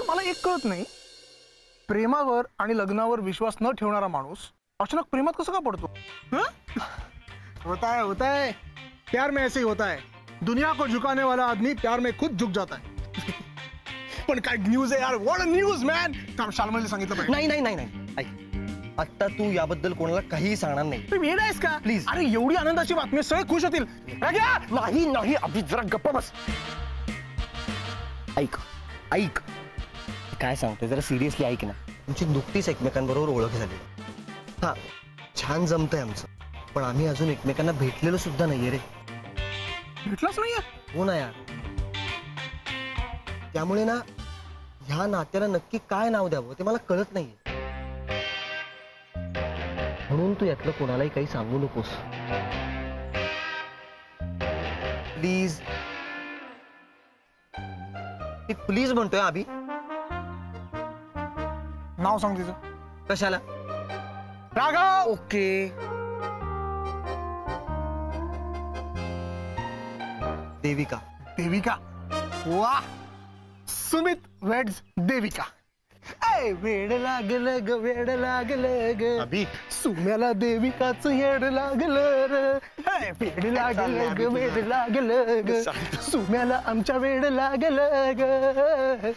मला एक कळत नाही, प्रेमावर आणि लग्नावर विश्वास न ठेवणारा माणूस अचानक प्रेमात कसं का पडतो? होता है प्यार में ऐसे ही होता है, दुनिया को झुकाने वाला आदमी प्यार में खुद झुक जाता है. पण काय न्यूज आहे यार, व्हॉट अ न्यूज मॅन. थांब, शालमला सांगितलं पाहिजे. नाही ऐक, आता तू याबद्दल कोणाला काहीही सांगणार नाही. तू वेड आहेस का? प्लीज. अरे एवढी आनंदाची बातमी, सगळे खुश होतील. नाही अभि, जरा गप्पा बस. ऐक काय सांगतोय, जरा सिरियसली ऐक ना. तुमची नुकतीच एकमेकांबरोबर ओळख झाली. हा, छान जमतंय आमचं, पण आम्ही अजून एकमेकांना भेटलेलो सुद्धा नाहीये रे. भेटलाच नाहीये? हो ना यार. त्यामुळे ना ह्या नात्याला नक्की काय नाव द्यावं ते मला कळत नाहीये. म्हणून तू यातलं कोणालाही काही सांगू नकोस प्लीज. मी प्लीज म्हणतोय अभि. नाव सांग तिचं. कशाला? राघव. ओके. देविका. देविका, वाह. सुमित वेड्स देविका. ए वेड लागलं ग, वेड लागलं ग अभि. सुम्याला देविकाच येड लागलं रे. वेड लागलं ग, वेड लागलं ग सुम्याला आमच्या वेड लागलं ग.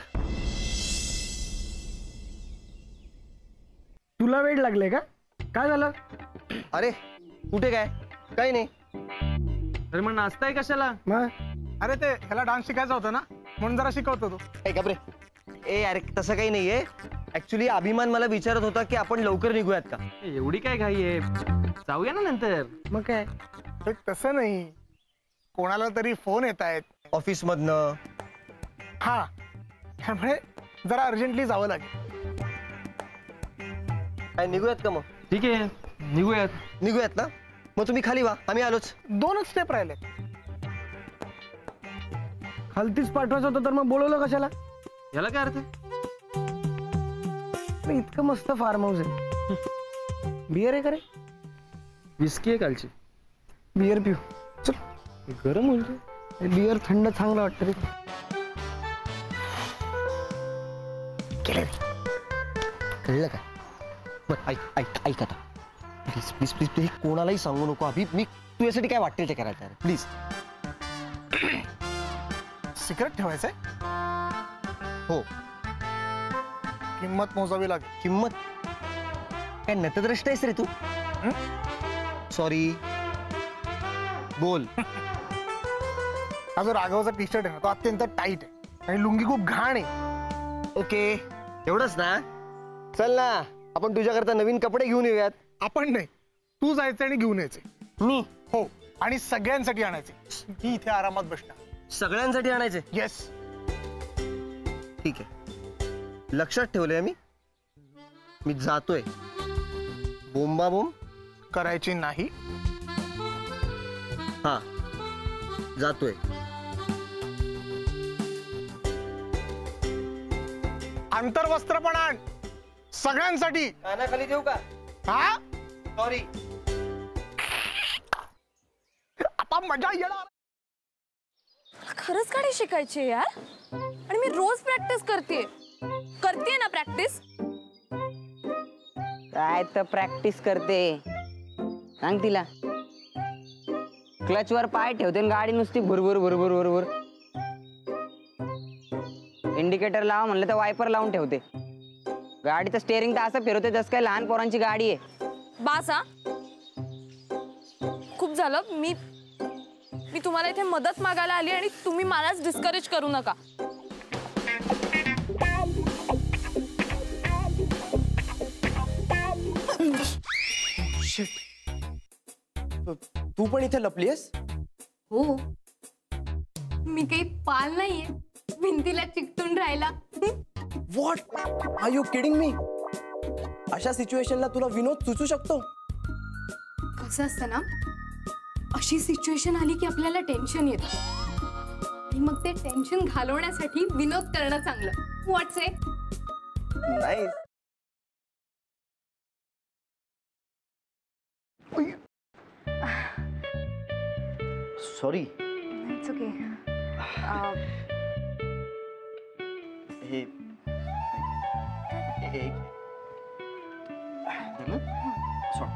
तुला वेड लागले का? काय झालं? अरे कुठे काय? काही नाही. अरे मग नाचताय कशाला? अरे ते ह्याला डान्स शिकायचा होता ना, म्हणून जरा शिकवतो. तो ए अरे तसं काही नाहीये. ऍक्च्युली अभिमान मला विचारत होता की आपण लवकर निघूयात का. एवढी काय घाई आहे, जाऊया ना नंतर. मग काय? तसं नाही, कोणाला तरी फोन येत आहेत ऑफिस मधनं. हा, त्यामुळे जरा अर्जंटली जावं लागेल. काय निघूयात का मग? ठीक आहे, निघूयात ना. मग तुम्ही खाली वा, आम्ही आलोच. 2च स्टेप राहिले. खालतीच पाठवायचं होतं तर मग बोलवलं कशाला? याला काय अर्थ? इतकं मस्त फार्म हाऊस आहे. बियर आहे का रे? विस्की आहे कालची. बियर पिऊ चल. गरम होईल. बियर थंड चांगलं वाटतं रे. कळलं का? बरं ऐक आता. प्लीज कोणालाही सांगू नको अभि. मी तुझ्यासाठी काय वाटेल ते करायचं प्लीज. सिक्रेट ठेवायचंय? हो. किंमत मोजावी लागेल. किंमत? काय नतद्रष्ट आहेस रे तू? सॉरी, बोल. हा जो राघवचा टी शर्ट आहे ना, तो अत्यंत टाईट आहे आणि लुंगी खूप घाण आहे. ओके, एवढंच ना. चल ना, आपण तुझ्याकरता नवीन कपडे घेऊन येऊयात. आपण नाही, तू जायचं आणि घेऊन यायचे. मी? हो, आणि सगळ्यांसाठी आणायचे. मी इथे आरामात बसणार. सगळ्यांसाठी आणायचे? येस. ठीक आहे, लक्षात ठेवलंय मी जातोय. बोंबाबोंब करायची नाही. हा, जातोय. आंतरवस्त्र पण आण सगळ्यांसाठी. कानाखाली देऊ का? हा, सॉरी. आता मजा येणार. खरंच गाडी शिकायची यार, आणि मी रोज प्रॅक्टिस करते ना. प्रॅक्टिस काय तर प्रॅक्टिस करते. सांग तिला. क्लचवर पाय ठेवते गाडी नुसती भुरभुर भुरभुर भुरभुर. इंडिकेटर लावा म्हणलं तर वायपर लावून ठेवते. गाडीचं स्टेअरिंग तर असं फिरवते जसं काय लहान पोरांची गाडी आहे. बासा, खूप झालं. मी तुम्हाला इथे मदत मागायला आली आणि तुम्ही मलाच डिस्करेज करू नका. तू पण इथे लपलीस? हो, मी काही पाल नाहीये भिंतीला चिकटून राहिला. What are you kidding me? अशा सिच्युएशनला तुला विनोद सुचू शकतो? कसं असतं ना, अशी सिच्युएशन आली की आपल्याला टेन्शन येतं आणि मग ते टेन्शन घालवण्यासाठी विनोद करणं चांगलं. व्हॉट्स से? नाईस. सॉरी. It's okay. हे एक सोड.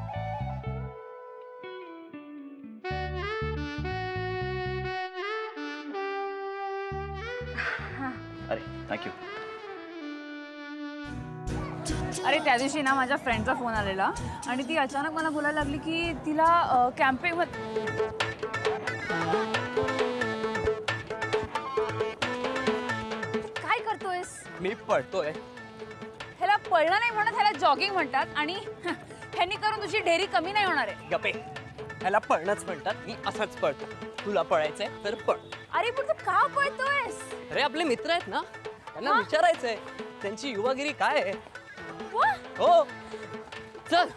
अरे थँक्यू. अरे त्या दिवशी ना माझ्या फ्रेंडचा फोन आलेला आणि ती अचानक मला बोलायला लागली की तिला कॅम्पिंग काय करतोयस? मी पळतोय. ह्याला पळणं नाही म्हणत, ह्याला जॉगिंग म्हणतात आणि ह्यांनी करून तुझी ढेरी कमी नाही होणार आहे. गपे, ह्याला पळणंच म्हणतात. मी असंच पळतो. तुला पळायचंय तर पळ. अरे पण तू का पळतोयस? अरे आपले मित्र आहेत ना, त्यांना विचारायचंय त्यांची युवागिरी काय आहे. वा, हो चल.